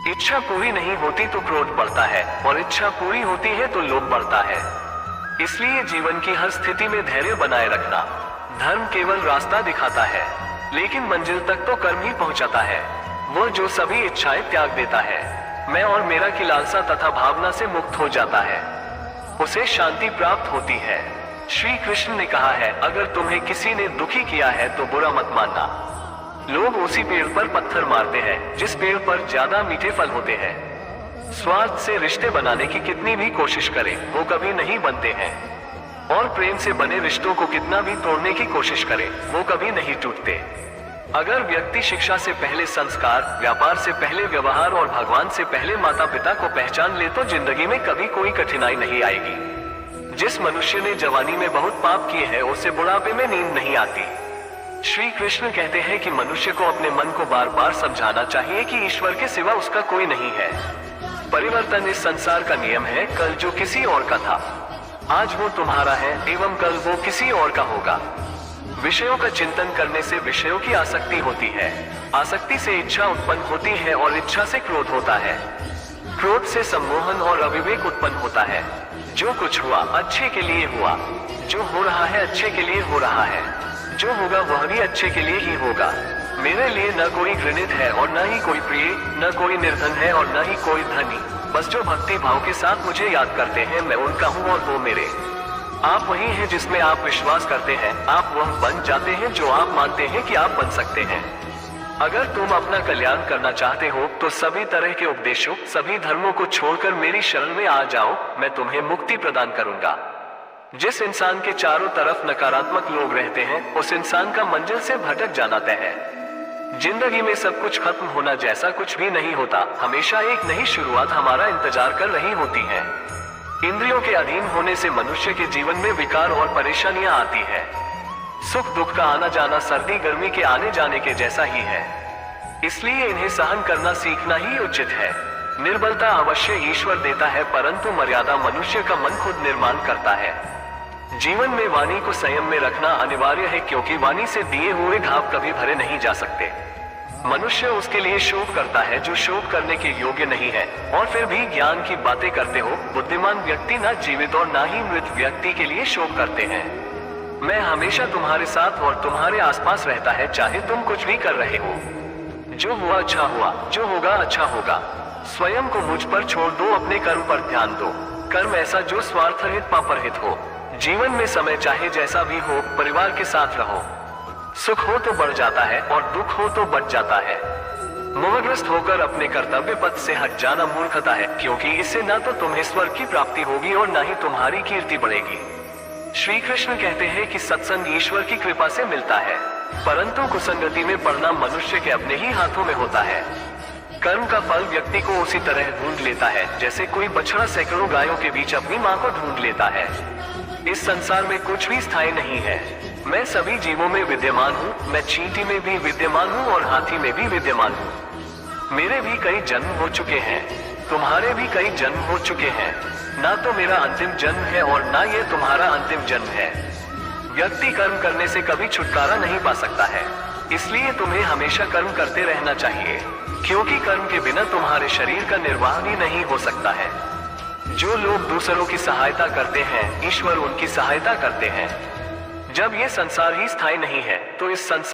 इच्छा पूरी नहीं होती तो क्रोध बढ़ता है, और इच्छा पूरी होती है तो लोभ बढ़ता है। इसलिए जीवन की हर स्थिति में धैर्य बनाए रखना। धर्म केवल रास्ता दिखाता है, लेकिन मंजिल तक तो कर्म ही पहुंचाता है। वो जो सभी इच्छाएं त्याग देता है, मैं और मेरा की लालसा तथा भावना से मुक्त हो जाता है, उसे शांति प्राप्त होती है। श्री कृष्ण ने कहा है, अगर तुम्हें किसी ने दुखी किया है तो बुरा मत मानना। लोग उसी पेड़ पर पत्थर मारते हैं जिस पेड़ पर ज्यादा मीठे फल होते हैं। स्वार्थ से रिश्ते बनाने की कितनी भी कोशिश करें, वो कभी नहीं बनते हैं। और प्रेम से बने रिश्तों को कितना भी तोड़ने की कोशिश करे, वो कभी नहीं टूटते। अगर व्यक्ति शिक्षा से पहले संस्कार, व्यापार से पहले व्यवहार और भगवान से पहले माता पिता को पहचान ले तो जिंदगी में कभी कोई कठिनाई नहीं आएगी। जिस मनुष्य ने जवानी में बहुत पाप किए हैं, उसे बुढ़ापे में नींद नहीं आती। श्री कृष्ण कहते हैं कि मनुष्य को अपने मन को बार बार समझाना चाहिए कि ईश्वर के सिवा उसका कोई नहीं है। परिवर्तन इस संसार का नियम है। कल जो किसी और का था, आज वो तुम्हारा है एवं कल वो किसी और का होगा। विषयों का चिंतन करने से विषयों की आसक्ति होती है, आसक्ति से इच्छा उत्पन्न होती है और इच्छा से क्रोध होता है। क्रोध से सम्मोहन और अविवेक उत्पन्न होता है। जो कुछ हुआ अच्छे के लिए हुआ, जो हो रहा है अच्छे के लिए हो रहा है, जो होगा वह भी अच्छे के लिए ही होगा। मेरे लिए न कोई घृणित है और न ही कोई प्रिय, न कोई निर्धन है और न ही कोई धनी। बस जो भक्ति भाव के साथ मुझे याद करते हैं, मैं उनका हूँ और वो मेरे। आप वही हैं जिसमें आप विश्वास करते हैं। आप वह बन जाते हैं जो आप मानते हैं कि आप बन सकते हैं। अगर तुम अपना कल्याण करना चाहते हो तो सभी तरह के उपदेशों, सभी धर्मों को छोड़कर मेरी शरण में आ जाओ, मैं तुम्हें मुक्ति प्रदान करूंगा। जिस इंसान के चारों तरफ नकारात्मक लोग रहते हैं, उस इंसान का मंजिल से भटक जाना तय है। जिंदगी में सब कुछ खत्म होना जैसा कुछ भी नहीं होता। हमेशा एक नई शुरुआत हमारा इंतजार कर रही होती है। इंद्रियों के अधीन होने से मनुष्य के जीवन में विकार और परेशानियां आती है। सुख दुख का आना जाना सर्दी गर्मी के आने जाने के जैसा ही है। इसलिए इन्हें सहन करना सीखना ही उचित है। निर्बलता अवश्य ईश्वर देता है, परंतु मर्यादा मनुष्य का मन खुद निर्माण करता है। जीवन में वाणी को संयम में रखना अनिवार्य है, क्योंकि वाणी से दिए हुए घाव कभी भरे नहीं जा सकते। मनुष्य उसके लिए शोक करता है जो शोक करने के योग्य नहीं है, और फिर भी ज्ञान की बातें करते हो। बुद्धिमान व्यक्ति न जीवित और न ही मृत व्यक्ति के लिए शोक करते हैं। मैं हमेशा तुम्हारे साथ और तुम्हारे आसपास रहता है, चाहे तुम कुछ भी कर रहे हो। जो हुआ अच्छा हुआ, जो होगा अच्छा होगा। स्वयं को मुझ पर छोड़ दो, अपने कर्म पर ध्यान दो। कर्म ऐसा जो स्वार्थरहित पापरहित हो। जीवन में समय चाहे जैसा भी हो, परिवार के साथ रहो। सुख हो तो बढ़ जाता है और दुख हो तो बढ़ जाता है। मोहग्रस्त होकर अपने कर्तव्य पथ से हट जाना मूर्खता है, क्योंकि इससे न तो तुम्हें स्वर्ग की प्राप्ति होगी और न ही तुम्हारी कीर्ति बढ़ेगी। श्री कृष्ण कहते हैं कि सत्संग ईश्वर की कृपा से मिलता है, परंतु कुसंगति में पड़ना मनुष्य के अपने ही हाथों में होता है। कर्म का फल व्यक्ति को उसी तरह ढूंढ लेता है जैसे कोई बछड़ा सैकड़ों गायों के बीच अपनी माँ को ढूंढ लेता है। इस संसार में कुछ भी स्थायी नहीं है। मैं सभी जीवों में विद्यमान हूँ। मैं चींटी में भी विद्यमान हूँ और हाथी में भी विद्यमान हूँ। मेरे भी कई जन्म हो चुके हैं, तुम्हारे भी कई जन्म हो चुके हैं। ना तो मेरा अंतिम जन्म है और ना ये तुम्हारा अंतिम जन्म है। व्यक्ति कर्म करने से कभी छुटकारा नहीं पा सकता है, इसलिए तुम्हें हमेशा कर्म करते रहना चाहिए, क्योंकि कर्म के बिना तुम्हारे शरीर का निर्वाह भी नहीं हो सकता है। जो लोग दूसरों की सहायता करते हैं, ईश्वर उनकी सहायता करते हैं। जब ये संसार ही स्थायी नहीं है, तो इस संसार